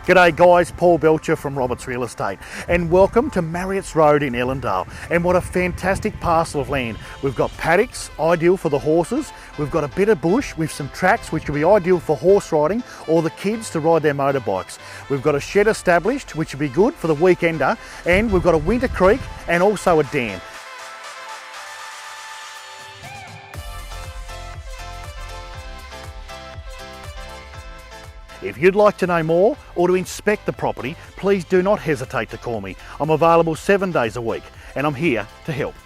G'day guys, Paul Belcher from Marriotts Real Estate, and welcome to Marriotts Road in Ellendale. And what a fantastic parcel of land. We've got paddocks, ideal for the horses. We've got a bit of bush with some tracks which will be ideal for horse riding or the kids to ride their motorbikes. We've got a shed established which will be good for the weekender, and we've got a winter creek and also a dam. If you'd like to know more or to inspect the property, please do not hesitate to call me. I'm available 7 days a week and I'm here to help.